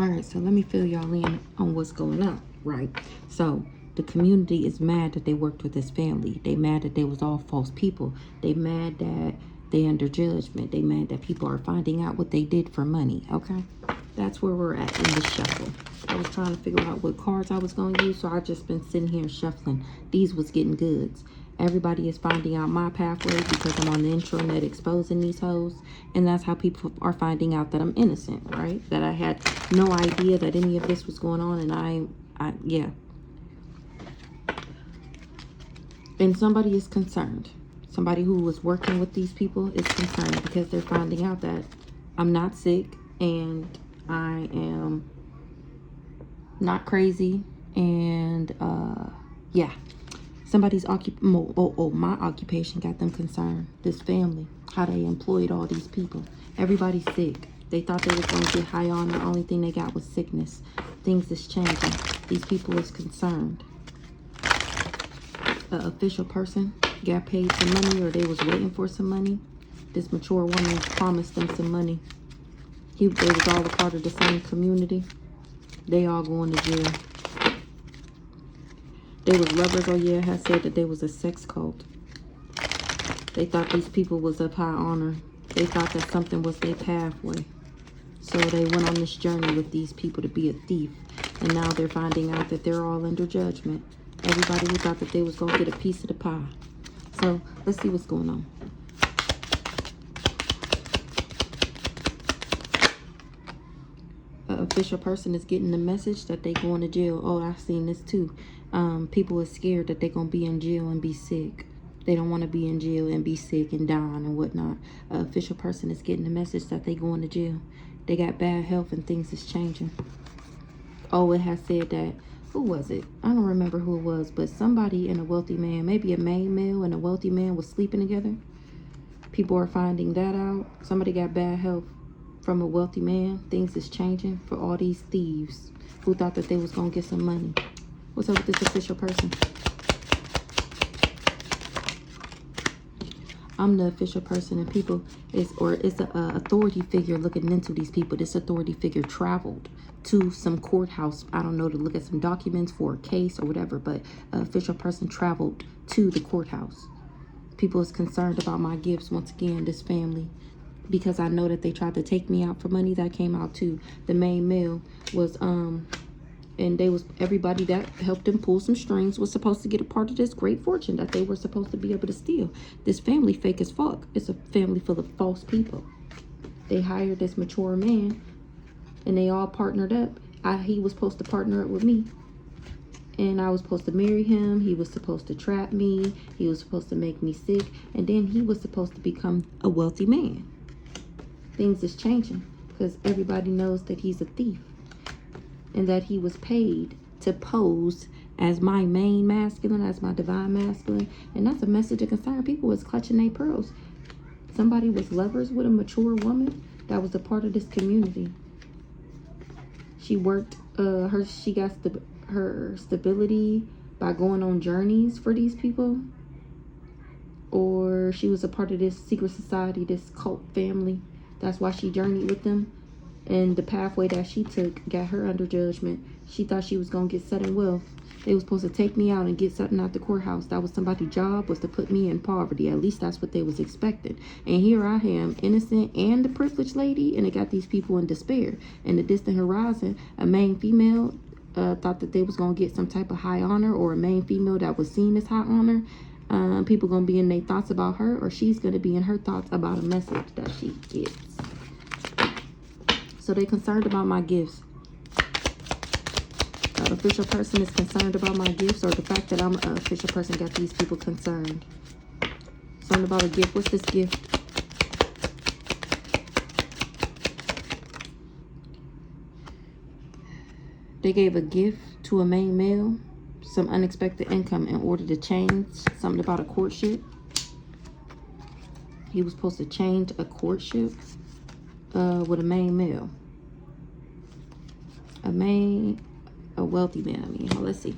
All right, so let me fill y'all in on what's going on, right? So the community is mad that they worked with this family. They mad that they was all false people. They mad that they under judgment. They mad that people are finding out what they did for money, okay? That's where we're at in the shuffle. I was trying to figure out what cards I was going to use, so I just been sitting here shuffling. These was getting goods. Everybody is finding out my pathway because I'm on the intranet exposing these hoes. And that's how people are finding out that I'm innocent, right? That I had no idea that any of this was going on. And yeah. And somebody is concerned. Somebody who was working with these people is concerned because they're finding out that I'm not sick and I am not crazy. And yeah. Somebody's my occupation got them concerned. This family, how they employed all these people. Everybody's sick. They thought they was going to get high on. The only thing they got was sickness. Things is changing. These people is concerned. An official person got paid some money, or they was waiting for some money. This mature woman promised them some money. They was all a part of the same community. They all going to jail. They was lovers. Oh yeah, had said that they was a sex cult. They thought these people was of high honor. They thought that something was their pathway. So they went on this journey with these people to be a thief. And now they're finding out that they're all under judgment. Everybody who thought that they was going to get a piece of the pie. So let's see what's going on. An official person is getting the message that they going to jail. Oh, I've seen this too. People are scared that they're going to be in jail and be sick. They don't want to be in jail and be sick and dying and whatnot. An official person is getting the message that they going to jail. They got bad health and things is changing. Oh, it has said that, who was it? I don't remember who it was, but somebody and a wealthy man, maybe a main male and a wealthy man was sleeping together. People are finding that out. Somebody got bad health from a wealthy man. Things is changing for all these thieves who thought that they was going to get some money. What's up with this official person? I'm the official person, and people it's an authority figure looking into these people. This authority figure traveled to some courthouse, I don't know, to look at some documents for a case or whatever, but an official person traveled to the courthouse. People is concerned about my gifts once again, this family, because I know that they tried to take me out for money. That came out too. The main male was and they was, everybody that helped them pull some strings was supposed to get a part of this great fortune that they were supposed to be able to steal. This family fake as fuck. It's a family full of false people. They hired this mature man and they all partnered up. He was supposed to partner up with me. And I was supposed to marry him. He was supposed to trap me. He was supposed to make me sick. And then he was supposed to become a wealthy man. Things is changing because everybody knows that he's a thief. And that he was paid to pose as my main masculine, as my divine masculine. And that's a message of concern. People was clutching their pearls. Somebody was lovers with a mature woman that was a part of this community. She worked, she got her stability by going on journeys for these people. Or she was a part of this secret society, this cult family. That's why she journeyed with them. And the pathway that she took got her under judgment. She thought she was going to get sudden wealth. They was supposed to take me out and get something out the courthouse. That was somebody's job, was to put me in poverty. At least that's what they was expecting. And here I am, innocent and the privileged lady, and it got these people in despair. In the distant horizon, a main female thought that they was going to get some type of high honor, or a main female that was seen as high honor. People going to be in their thoughts about her, or she's going to be in her thoughts about a message that she gets. So they're concerned about my gifts. An official person is concerned about my gifts, or the fact that I'm an official person got these people concerned. Something about a gift. What's this gift? They gave a gift to a main male, some unexpected income in order to change something about a courtship. He was supposed to change a courtship with a main male. A wealthy man, I mean. Let's see.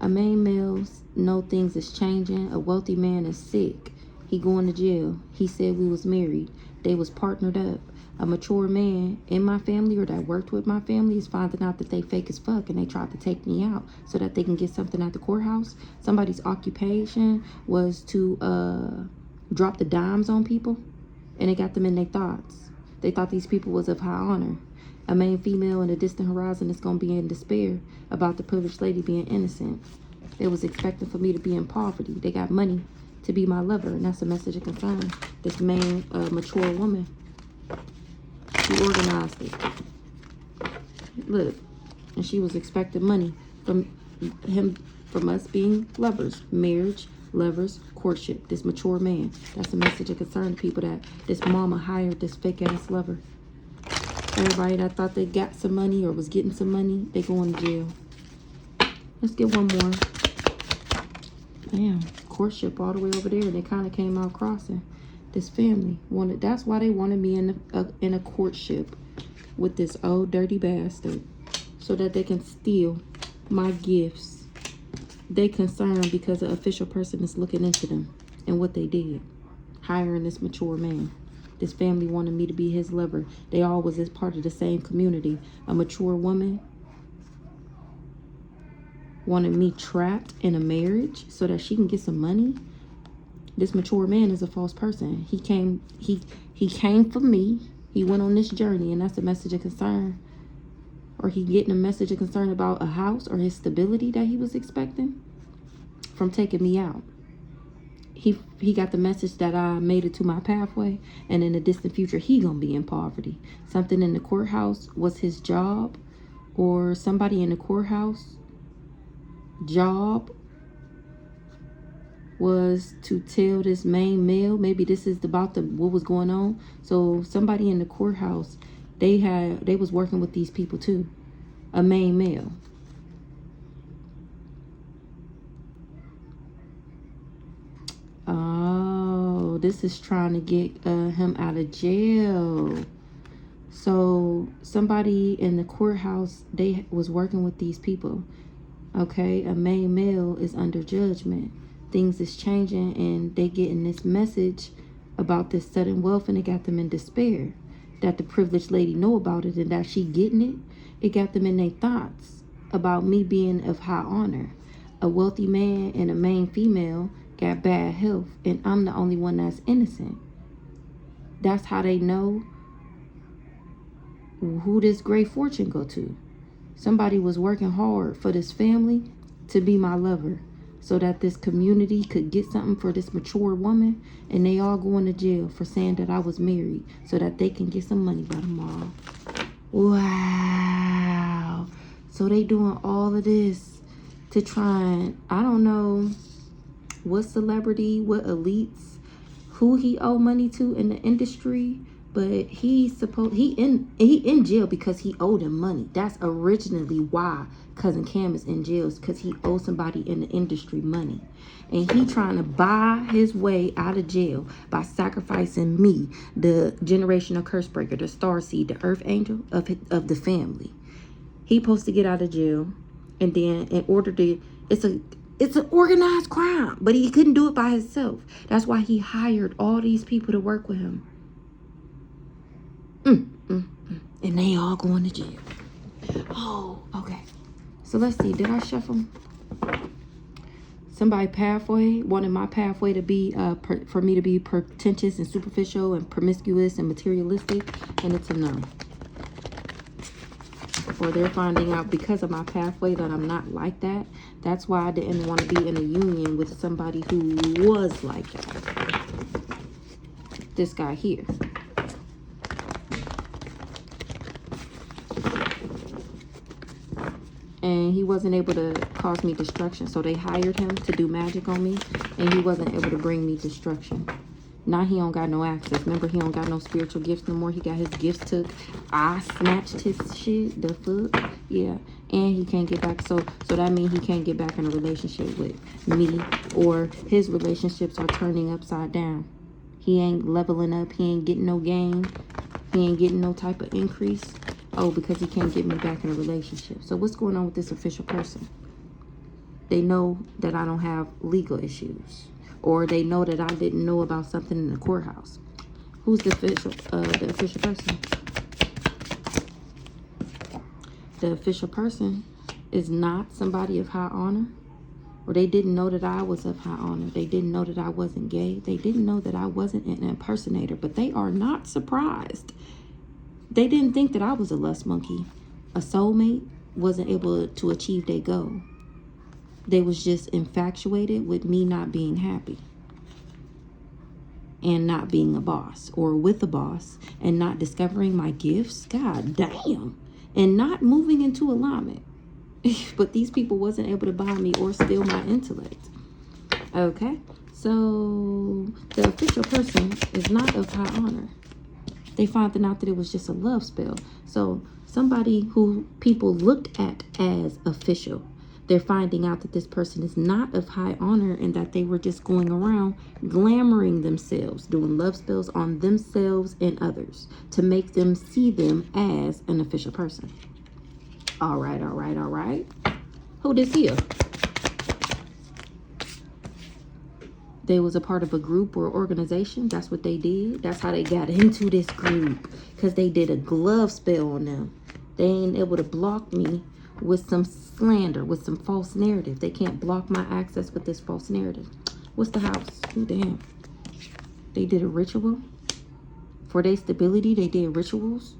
A main male know things is changing. A wealthy man is sick. He going to jail. He said we was married. They was partnered up. A mature man in my family or that worked with my family is finding out that they fake as fuck and they tried to take me out so that they can get something at the courthouse. Somebody's occupation was to drop the dimes on people, and it got them in their thoughts. They thought these people was of high honor. A main female in the distant horizon is going to be in despair about the privileged lady being innocent. They was expecting for me to be in poverty. They got money to be my lover, and that's a message of concern. This main mature woman, she organized it. Look, and she was expecting money from him, from us being lovers, marriage, lovers, courtship. This mature man, that's a message of concern to people that this mama hired this fake ass lover. Everybody that thought they got some money or was getting some money, they going to jail. Let's get one more. Damn, courtship all the way over there. They kind of came out crossing. This family wanted, that's why they wanted me in a courtship with this old dirty bastard, so that they can steal my gifts. They concerned because the official person is looking into them and what they did, hiring this mature man. This family wanted me to be his lover. They all was as part of the same community. A mature woman wanted me trapped in a marriage so that she can get some money. This mature man is a false person. He came for me. He went on this journey, and that's a message of concern. Or he getting a message of concern about a house or his stability that he was expecting from taking me out. He got the message that I made it to my pathway, and in the distant future he gonna be in poverty. Something in the courthouse was his job, or somebody in the courthouse job was to tell this main male, maybe this is about what was going on. So somebody in the courthouse, they was working with these people too, a main male. Oh, this is trying to get him out of jail. So somebody in the courthouse, they was working with these people. Okay, a main male is under judgment. Things is changing, and they getting this message about this sudden wealth, and it got them in despair. That the privileged lady know about it, and that she getting it. It got them in their thoughts about me being of high honor. A wealthy man and a main female got bad health, and I'm the only one that's innocent. That's how they know who this great fortune go to. Somebody was working hard for this family to be my lover, so that this community could get something for this mature woman, and they all going to jail for saying that I was married, so that they can get some money by tomorrow. Wow. So they doing all of this to try and, I don't know what celebrity, what elites, who he owe money to in the industry, but he in jail because he owed him money. That's originally why Cousin Cam is in jail, because he owes somebody in the industry money, and he trying to buy his way out of jail by sacrificing me, the generational curse breaker, the star seed, the earth angel of the family. He supposed to get out of jail, and then in order to, it's an organized crime, but he couldn't do it by himself. That's why he hired all these people to work with him. And they all going to jail. Oh, okay. So let's see. Did I shuffle? Somebody pathway wanted my pathway to be for me to be pretentious and superficial and promiscuous and materialistic, and it's a no. Or they're finding out because of my pathway that I'm not like that. That's why I didn't want to be in a union with somebody who was like that. This guy here. And he wasn't able to cause me destruction, so they hired him to do magic on me, and he wasn't able to bring me destruction. Now he don't got no access. Remember, he don't got no spiritual gifts no more. He got his gifts took. I snatched his shit. The fuck? Yeah. And he can't get back. So that means he can't get back in a relationship with me, or his relationships are turning upside down. He ain't leveling up. He ain't getting no gain. He ain't getting no type of increase. Oh, because he can't get me back in a relationship. So what's going on with this official person? They know that I don't have legal issues, or they know that I didn't know about something in the courthouse. Who's the official person? The official person is not somebody of high honor, or they didn't know that I was of high honor. They didn't know that I wasn't gay. They didn't know that I wasn't an impersonator, but they are not surprised. They didn't think that I was a lust monkey. A soulmate wasn't able to achieve their goal. They was just infatuated with me not being happy and not being a boss, or with a boss and not discovering my gifts. God damn. And not moving into alignment. But these people wasn't able to buy me or steal my intellect. Okay, so the official person is not of high honor. They found out that it was just a love spell. So somebody who people looked at as official, they're finding out that this person is not of high honor, and that they were just going around glamoring themselves, doing love spells on themselves and others to make them see them as an official person. All right, all right, all right. Who this here? They was a part of a group or organization. That's what they did. That's how they got into this group, because they did a glove spell on them. They ain't able to block me with some slander, with some false narrative. They can't block my access with this false narrative. What's the house? Ooh, damn. They did a ritual. For their stability, they did rituals.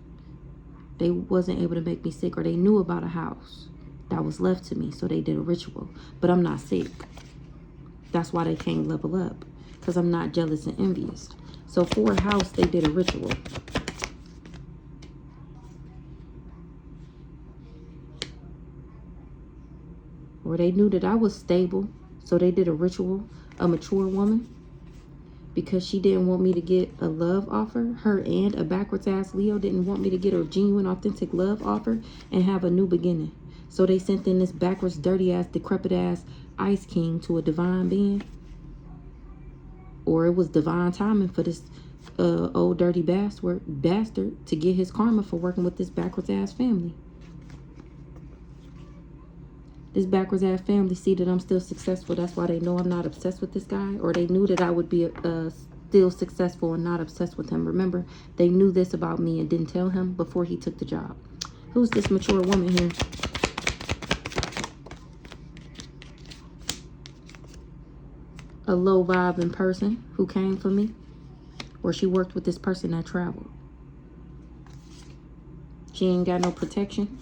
They wasn't able to make me sick, or they knew about a house that was left to me, so they did a ritual. But I'm not sick. That's why they can't level up, because I'm not jealous and envious. So for a house, they did a ritual. Or they knew that I was stable, so they did a ritual. A mature woman, because she didn't want me to get a love offer. Her and a backwards ass Leo didn't want me to get a genuine, authentic love offer and have a new beginning. So they sent in this backwards, dirty ass, decrepit ass Ice King to a divine being. Or it was divine timing for this old dirty bastard to get his karma for working with this backwards ass family. This backwards ass family see that I'm still successful. That's why they know I'm not obsessed with this guy. Or they knew that I would be still successful and not obsessed with him. Remember, they knew this about me and didn't tell him before he took the job. Who's this mature woman here? A low vibing person who came for me. Or she worked with this person that traveled. She ain't got no protection.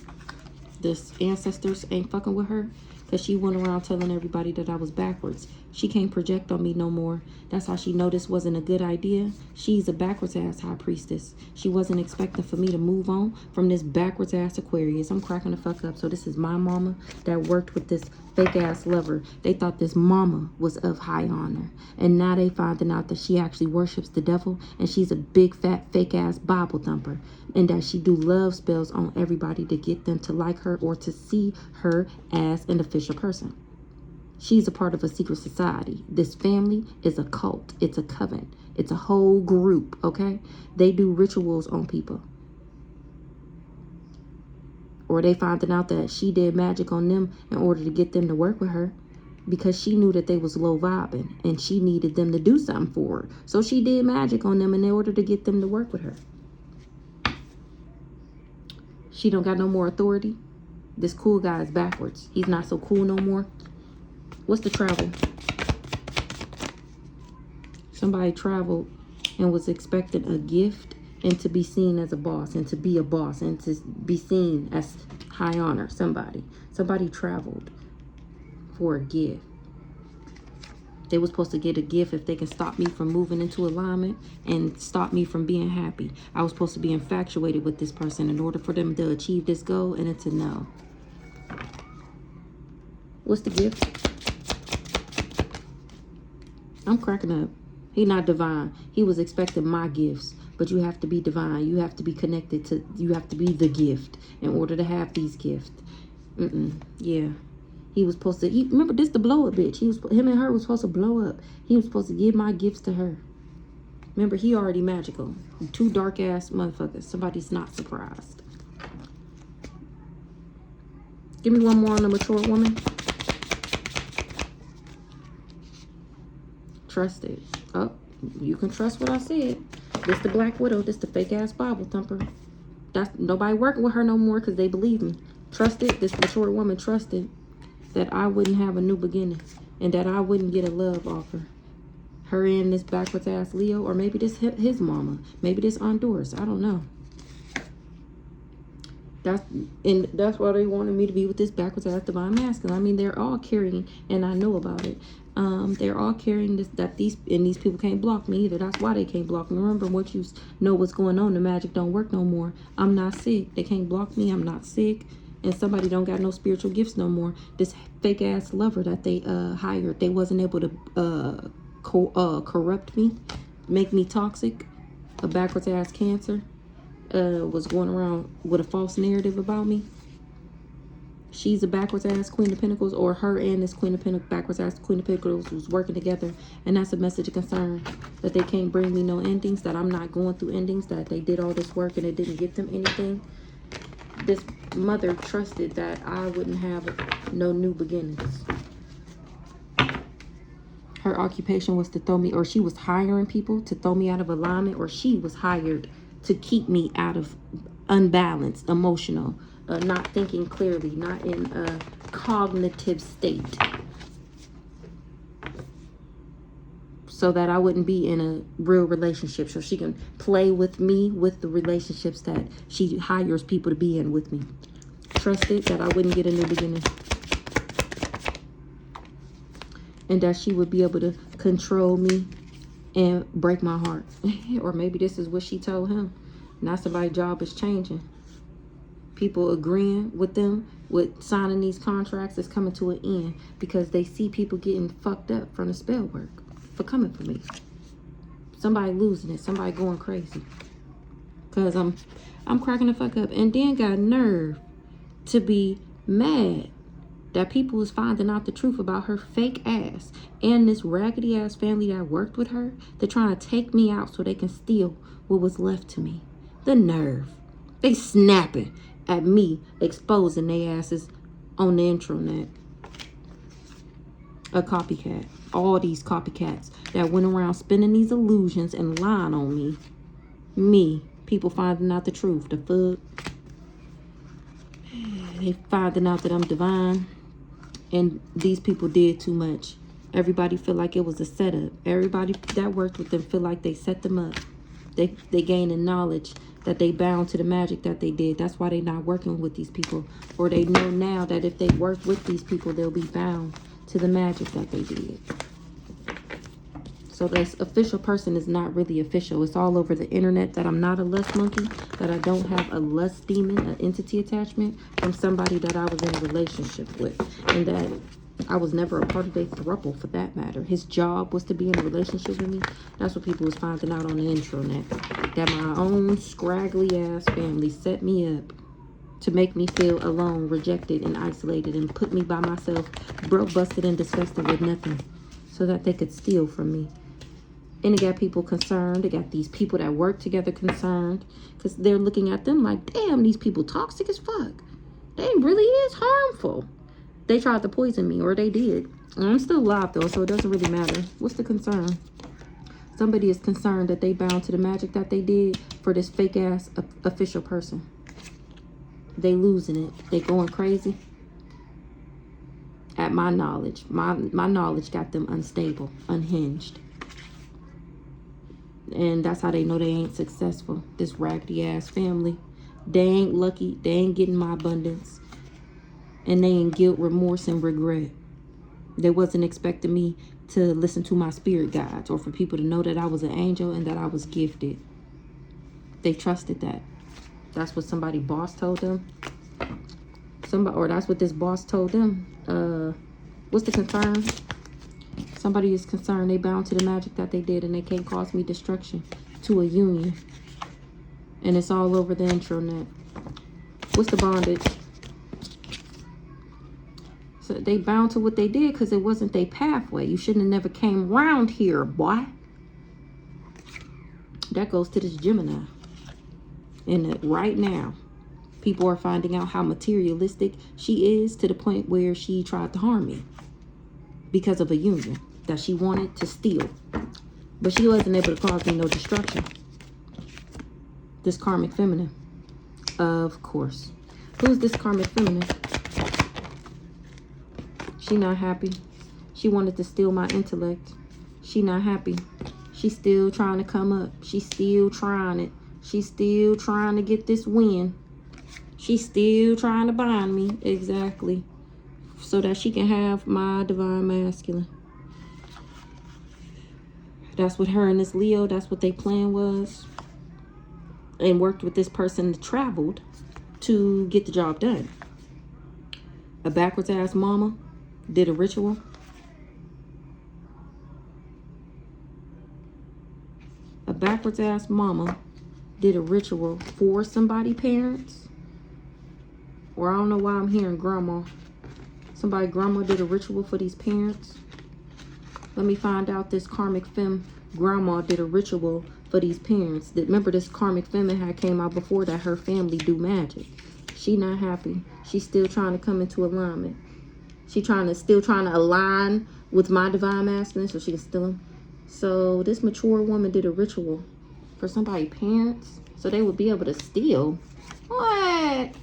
The ancestors ain't fucking with her, because she went around telling everybody that I was backwards. She can't project on me no more. That's how she know this wasn't a good idea. She's a backwards ass high priestess. She wasn't expecting for me to move on from this backwards ass Aquarius. I'm cracking the fuck up. So this is my mama that worked with this fake ass lover. They thought this mama was of high honor, and now they finding out that she actually worships the devil, and she's a big fat fake ass Bible thumper, and that she do love spells on everybody to get them to like her or to see her as an official person. She's a part of a secret society. This family is a cult. It's a coven. It's a whole group, okay? They do rituals on people. Or they finding out that she did magic on them in order to get them to work with her, because she knew that they was low vibing and she needed them to do something for her. So she did magic on them in order to get them to work with her. She don't got no more authority. This cool guy is backwards. He's not so cool no more. What's the travel? Somebody traveled and was expecting a gift and to be seen as a boss and to be a boss and to be seen as high honor. Somebody traveled for a gift. They were supposed to get a gift if they can stop me from moving into alignment and stop me from being happy. I was supposed to be infatuated with this person in order for them to achieve this goal, and it's a no. What's the gift? I'm cracking up. He not divine. He was expecting my gifts. But you have to be divine. You have to be connected to, you have to be the gift in order to have these gifts. Yeah. He was supposed to, remember this the blow up bitch. Him and her was supposed to blow up. He was supposed to give my gifts to her. Remember, he already magical. Two dark ass motherfuckers. Somebody's not surprised. Give me one more on the mature woman. Trust it. Oh, you can trust what I said. This the Black Widow. This the fake ass Bible thumper. That's nobody working with her no more because they believe me. Trusted, this mature woman trusted that I wouldn't have a new beginning and that I wouldn't get a love offer. Her and this backwards ass Leo, or maybe this his mama, maybe this Aunt Doris. I don't know. That's why they wanted me to be with this backwards ass divine masculine. I mean, they're all carrying, and I know about it. They're all carrying this, these people can't block me either. That's why they can't block me. Remember, what you know what's going on, the magic don't work no more. I'm not sick. They can't block me. I'm not sick. And somebody don't got no spiritual gifts no more. This fake ass lover that they hired, they wasn't able to corrupt me, make me toxic. A backwards ass Cancer was going around with a false narrative about me. She's a backwards ass Queen of Pentacles, or her and this Queen of Pentacles, backwards ass Queen of Pentacles, was working together. And that's a message of concern, that they can't bring me no endings, that I'm not going through endings, that they did all this work and it didn't get them anything. This mother trusted that I wouldn't have no new beginnings. Her occupation was to throw me, or she was hiring people to throw me out of alignment, or she was hired to keep me out of unbalanced, emotional, not thinking clearly, not in a cognitive state, so that I wouldn't be in a real relationship, so she can play with me with the relationships that she hires people to be in with me. Trusted that I wouldn't get a new beginning, and that she would be able to control me and break my heart. Or maybe this is what she told him. Now somebody's job is changing. People agreeing with them with signing these contracts is coming to an end because they see people getting fucked up from the spell work for coming for me. Somebody losing it, somebody going crazy. Cause I'm cracking the fuck up, and then got nerve to be mad that people was finding out the truth about her fake ass and this raggedy ass family that worked with her. They're trying to take me out so they can steal what was left to me. The nerve. They snapping at me, exposing their asses on the intranet. A copycat. All these copycats that went around spinning these illusions and lying on me. Me. People finding out the truth. The fuck. They finding out that I'm divine. And these people did too much. Everybody feel like it was a setup. Everybody that worked with them feel like they set them up. They gaining knowledge that they bound to the magic that they did. That's why they not working with these people. Or they know now that if they work with these people, they'll be bound to the magic that they did. So this official person is not really official. It's all over the internet that I'm not a lust monkey, that I don't have a lust demon, an entity attachment from somebody that I was in a relationship with, and that I was never a part of a throuple for that matter. His job was to be in a relationship with me. That's what people was finding out on the intranet. That my own scraggly ass family set me up to make me feel alone, rejected, and isolated, and put me by myself, broke, busted, and disgusted with nothing, so that they could steal from me. And they got people concerned. They got these people that work together concerned, because they're looking at them like, damn, these people toxic as fuck. They really is harmful. They tried to poison me, or they did. And I'm still alive though, so it doesn't really matter. What's the concern? Somebody is concerned that they bound to the magic that they did for this fake ass official person. They losing it. They going crazy. At my knowledge. My knowledge got them unstable, unhinged. And that's how they know they ain't successful. This raggedy ass family. They ain't lucky. They ain't getting my abundance. And they in guilt, remorse, and regret. They wasn't expecting me to listen to my spirit guides, or for people to know that I was an angel and that I was gifted. They trusted that. That's what somebody boss told them. Or that's what this boss told them. What's the concern? Somebody is concerned they bound to the magic that they did, and they can't cause me destruction to a union. And it's all over the intranet. What's the bondage? So they bound to what they did because it wasn't their pathway. You shouldn't have never came around here, boy. That goes to this Gemini. And right now, people are finding out how materialistic she is, to the point where she tried to harm me because of a union that she wanted to steal. But she wasn't able to cause me no destruction. This karmic feminine. Of course. Who's this karmic feminine? She not happy. She wanted to steal my intellect. She not happy. She's still trying to come up. She's still trying it. She's still trying to get this win. She's still trying to bind me. Exactly. So that she can have my divine masculine. That's what her and this Leo, that's what their plan was. And worked with this person that traveled to get the job done. A backwards ass mama did a ritual. A backwards ass mama did a ritual for somebody parents. Or I don't know why I'm hearing grandma. Grandma did a ritual for these parents. Let me find out this karmic femme grandma did a ritual for these parents. Remember this karmic feminine had came out before that her family do magic. She not happy. She's still trying to come into alignment. She still trying to align with my divine masculine so she can steal him. So this mature woman did a ritual for somebody's parents so they would be able to steal. What?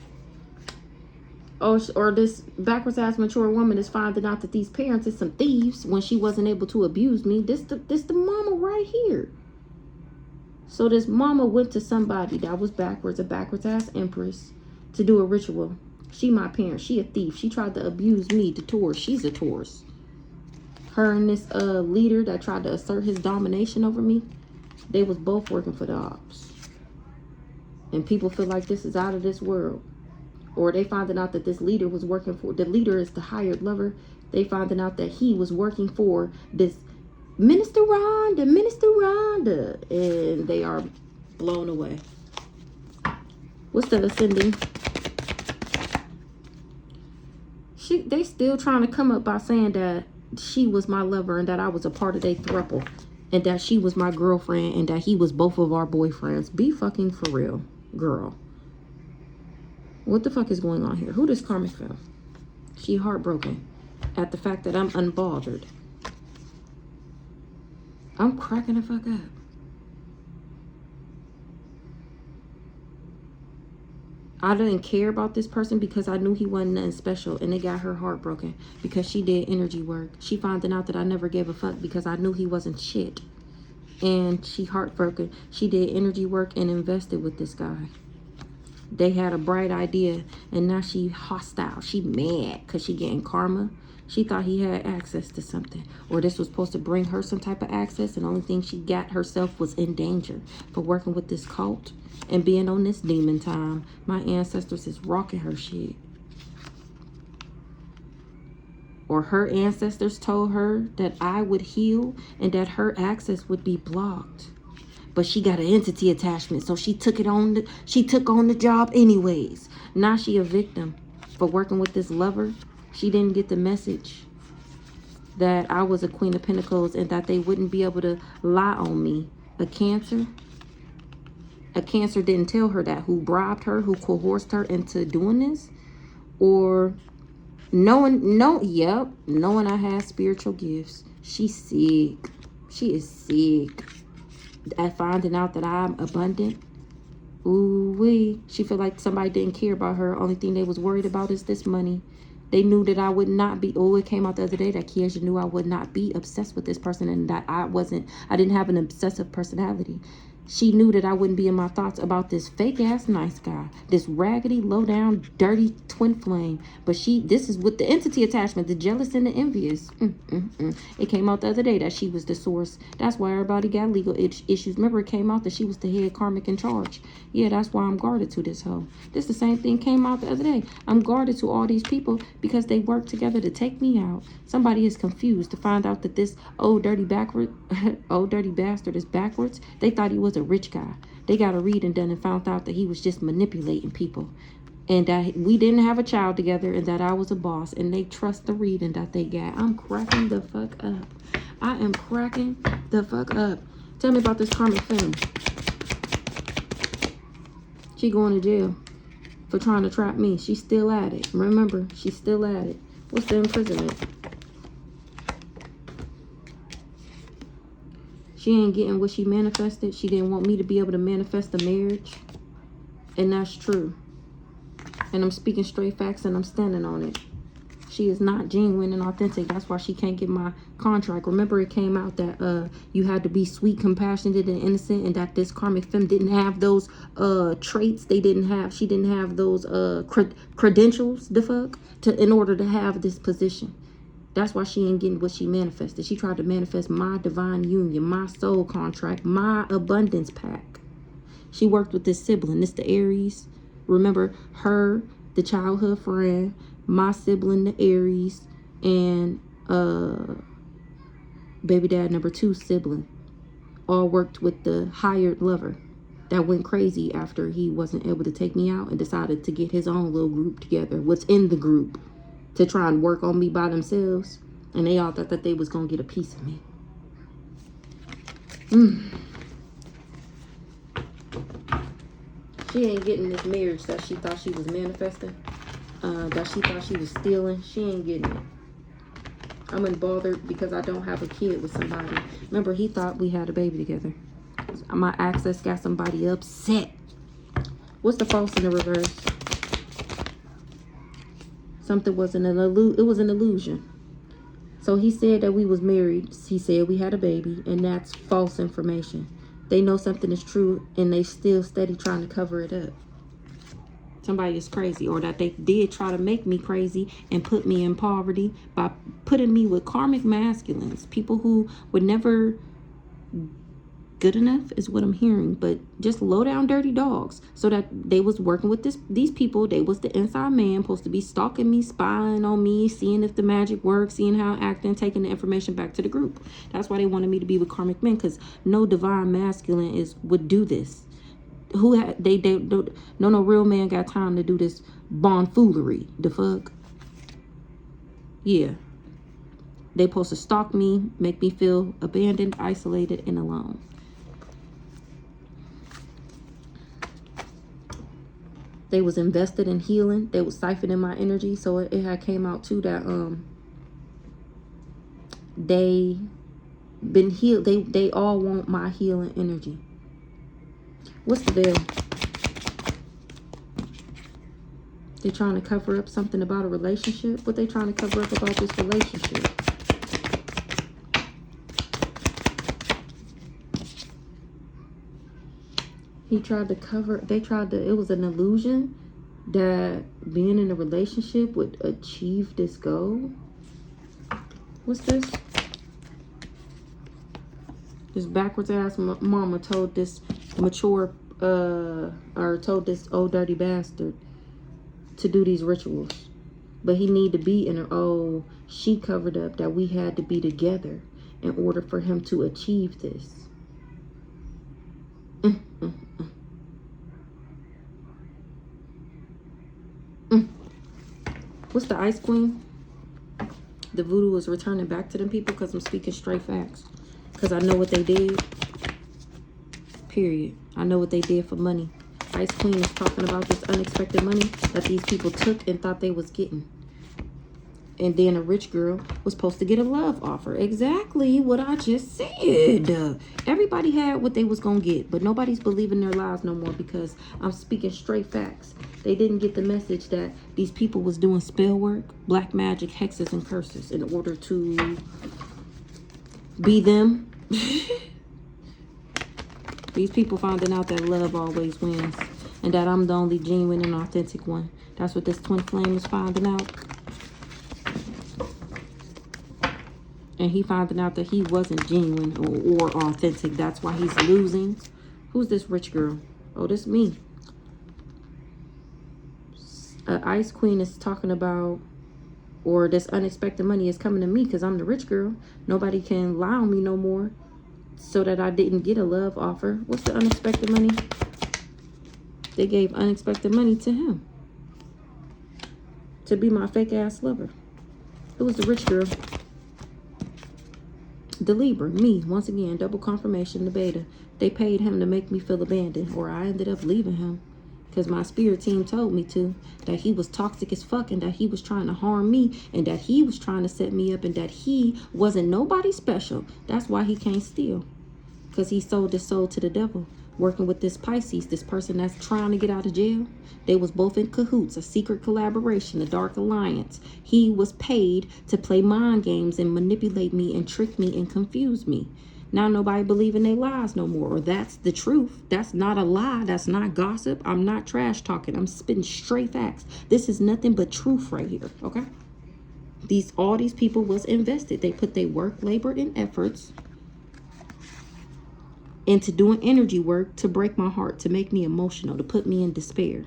Oh, or this backwards ass mature woman is finding out that these parents is some thieves when she wasn't able to abuse me. This the mama right here. So this mama went to somebody that was backwards, a backwards ass empress, to do a ritual. She my parent. She a thief. She tried to abuse me, the Taurus. She's a Taurus. Her and this leader that tried to assert his domination over me, they was both working for the ops. And people feel like this is out of this world. Or they finding out that this leader was working for, the leader is the hired lover. They finding out that he was working for this Minister Rhonda. And they are blown away. What's the ascending? They still trying to come up by saying that she was my lover and that I was a part of their throuple. And that she was my girlfriend and that he was both of our boyfriends. Be fucking for real, girl. What the fuck is going on here? Who does karmic feel? She heartbroken at the fact that I'm unbothered. I'm cracking the fuck up. I didn't care about this person because I knew he wasn't nothing special, and it got her heartbroken because she did energy work. She finding out that I never gave a fuck because I knew he wasn't shit. And she heartbroken. She did energy work and invested with this guy. They had a bright idea, and now she hostile. She mad because she getting karma. She thought he had access to something, or this was supposed to bring her some type of access, and the only thing she got herself was in danger for working with this cult and being on this demon time. My ancestors is rocking her shit. Or her ancestors told her that I would heal and that her access would be blocked. But she got an entity attachment, so she took on the job anyways. Now she a victim for working with this lover. She didn't get the message that I was a Queen of Pentacles and that they wouldn't be able to lie on me. A Cancer didn't tell her that, who bribed her, who coerced her into doing this, or knowing I had spiritual gifts. She's sick. She is sick. At finding out that I'm abundant. Ooh-wee. She feel like somebody didn't care about her. Only thing they was worried about is this money. They knew that I would not be, it came out the other day that Kiesha knew I would not be obsessed with this person and that I didn't have an obsessive personality. She knew that I wouldn't be in my thoughts about this fake ass nice guy, this raggedy, low down, dirty twin flame. But this is with the entity attachment, the jealous and the envious. It came out the other day that she was the source. That's why everybody got legal issues. Remember, it came out that she was the head karmic in charge. Yeah, that's why I'm guarded to this hoe. This the same thing came out the other day. I'm guarded to all these people because they work together to take me out. Somebody is confused to find out that this old dirty bastard is backwards. They thought he was a rich guy. They got a reading done and found out that he was just manipulating people, and that we didn't have a child together, and that I was a boss, and they trust the reading that they got. I'm cracking the fuck up. I am cracking the fuck up. Tell me about this karmic femme. She going to jail for trying to trap me. She's still at it. Remember, she's still at it. What's the imprisonment? She ain't getting what she manifested. She didn't want me to be able to manifest the marriage. And that's true. And I'm speaking straight facts and I'm standing on it. She is not genuine and authentic. That's why she can't get my contract. Remember, it came out that you had to be sweet, compassionate, and innocent, and that this karmic femme didn't have those traits. She didn't have those credentials, the fuck, in order to have this position. That's why she ain't getting what she manifested. She tried to manifest my divine union, my soul contract, my abundance pack. She worked with this sibling. This the Aries. Remember her, the childhood friend, my sibling, the Aries, and baby dad number 2 sibling. All worked with the hired lover that went crazy after he wasn't able to take me out and decided to get his own little group together. What's in the group to try and work on me by themselves. And they all thought that they was going to get a piece of me. She ain't getting this marriage that she thought she was manifesting. That she thought she was stealing. She ain't getting it. I'm unbothered because I don't have a kid with somebody. Remember, he thought we had a baby together. My access got somebody upset. What's the false in the reverse? Something was an illusion. It was an illusion. So he said that we was married. He said we had a baby, and that's false information. They know something is true, and they still steady trying to cover it up. Somebody is crazy, or that they did try to make me crazy and put me in poverty by putting me with karmic masculines, people who would never good enough is what I'm hearing, but just low down dirty dogs. So that they was working with these people. They was the inside man, supposed to be stalking me, spying on me, seeing if the magic works, seeing how I'm acting, taking the information back to the group. That's why they wanted me to be with karmic men, because no divine masculine would do this. No real man got time to do this bonfoolery. The fuck? Yeah. They supposed to stalk me, make me feel abandoned, isolated, and alone. They was invested in healing. They was siphoning my energy. So it had came out too that they been healed. They all want my healing energy. What's the deal? They trying to cover up something about a relationship? What they trying to cover up about this relationship? He tried to cover, it was an illusion that being in a relationship would achieve this goal. What's this? This backwards ass mama told this mature, or told this old dirty bastard to do these rituals. But he need to be in her, she covered up that we had to be together in order for him to achieve this. What's the Ice Queen? The voodoo is returning back to them people because I'm speaking straight facts. Because I know what they did. Period. I know what they did for money. Ice Queen is talking about this unexpected money that these people took and thought they was getting. And then a rich girl was supposed to get a love offer. Exactly what I just said. Everybody had what they was going to get. But nobody's believing their lies no more because I'm speaking straight facts. They didn't get the message that these people was doing spell work, black magic, hexes, and curses in order to be them. These people finding out that love always wins. And that I'm the only genuine and authentic one. That's what this twin flame is finding out. And he finding out that he wasn't genuine or authentic. That's why he's losing. Who's this rich girl? Oh, this me. Ice Queen is talking about, or this unexpected money is coming to me because I'm the rich girl. Nobody can lie on me no more. So that I didn't get a love offer. What's the unexpected money? They gave unexpected money to him. To be my fake ass lover. It was the rich girl. The Libra, me, once again, double confirmation, the beta. They paid him to make me feel abandoned, or I ended up leaving him. Because my spirit team told me to. That he was toxic as fuck, and that he was trying to harm me, and that he was trying to set me up, and that he wasn't nobody special. That's why he can't steal. Because he sold his soul to the devil. working with this Pisces, this person that's trying to get out of jail. They was both in cahoots, a secret collaboration, a dark alliance. He was paid to play mind games and manipulate me and trick me and confuse me. Now nobody believe in their lies no more, or that's the truth. That's not a lie. That's not gossip. I'm not trash talking. I'm spitting straight facts. This is nothing but truth right here, okay? All these people was invested. They put their work, labor, and efforts into doing energy work to break my heart, to make me emotional, to put me in despair.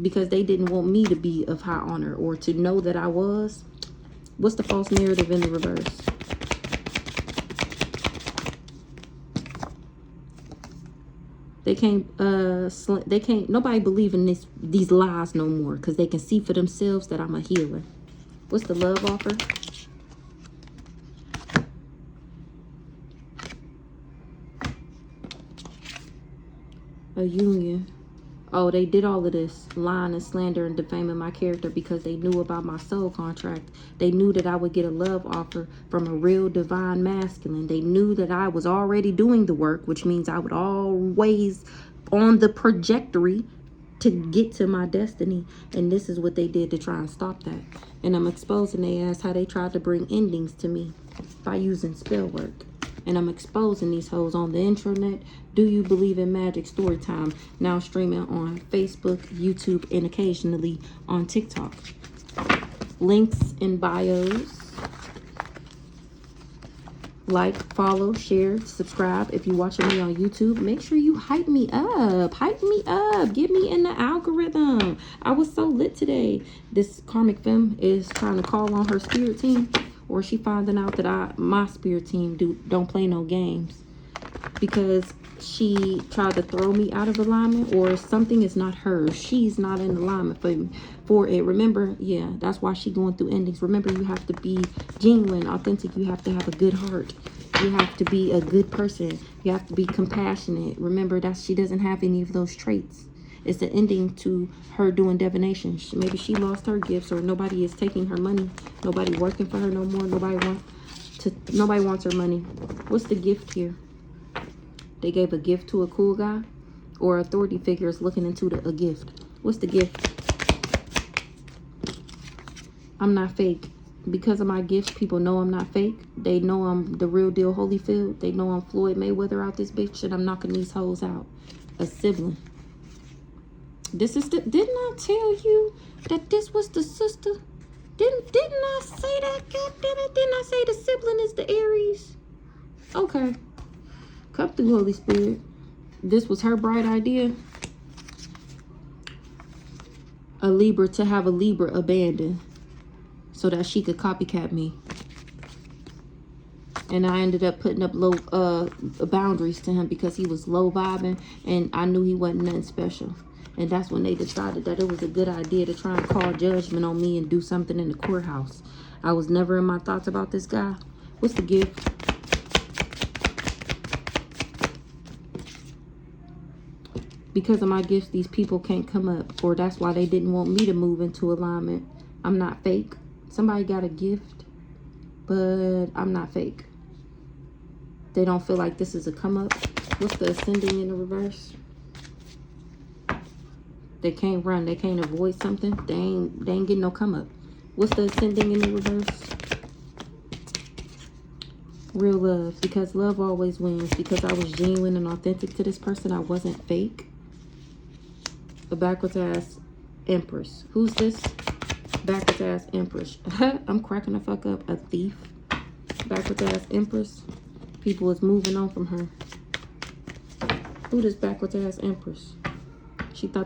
Because they didn't want me to be of high honor or to know that I was. What's the false narrative in the reverse? They can't, nobody believe in these lies no more because they can see for themselves that I'm a healer. What's the love offer? A union. Oh, they did all of this lying and slander and defaming my character because they knew about my soul contract. They knew that I would get a love offer from a real divine masculine. They knew that I was already doing the work, which means I would always on the trajectory to get to my destiny. And this is what they did to try and stop that. And I'm exposing their ass how they tried to bring endings to me by using spell work. And I'm exposing these hoes on the intranet. Do you believe in magic story time? Now streaming on Facebook, YouTube, and occasionally on TikTok. Links in bios. Like, follow, share, subscribe. If you're watching me on YouTube, make sure you hype me up. Hype me up. Get me in the algorithm. I was so lit today. This karmic femme is trying to call on her spirit team. Or she finding out that my spirit team don't play no games. Because she tried to throw me out of alignment, or something is not hers. She's not in alignment for it. Remember, yeah, that's why she going through endings. Remember, you have to be genuine, authentic. You have to have a good heart. You have to be a good person. You have to be compassionate. Remember that she doesn't have any of those traits. It's the ending to her doing divination. Maybe she lost her gifts, or nobody is taking her money. Nobody working for her no more. Nobody wants her money. What's the gift here? They gave a gift to a cool guy, or authority figures looking into a gift. What's the gift? I'm not fake. Because of my gifts, people know I'm not fake. They know I'm the real deal Holyfield. They know I'm Floyd Mayweather out this bitch, and I'm knocking these hoes out. A sibling. This is didn't I tell you that this was the sister? Didn't I say that? God damn it. Didn't I say the sibling is the Aries? Okay. Come through, Holy Spirit. This was her bright idea. A Libra, to have a Libra abandoned so that she could copycat me. And I ended up putting up low boundaries to him because he was low vibing, and I knew he wasn't nothing special. And that's when they decided that it was a good idea to try and call judgment on me and do something in the courthouse. I was never in my thoughts about this guy. What's the gift? Because of my gifts, these people can't come up. Or that's why they didn't want me to move into alignment. I'm not fake. Somebody got a gift, but I'm not fake. They don't feel like this is a come up. What's the ascending in the reverse? They can't run. They can't avoid something. They ain't getting no come up. What's the ascending in the reverse? Real love. Because love always wins. Because I was genuine and authentic to this person. I wasn't fake. A backwards ass empress. Who's this? Backwards ass empress. I'm cracking the fuck up. A thief. Backwards ass empress. People is moving on from her. Who this backwards ass empress? She thought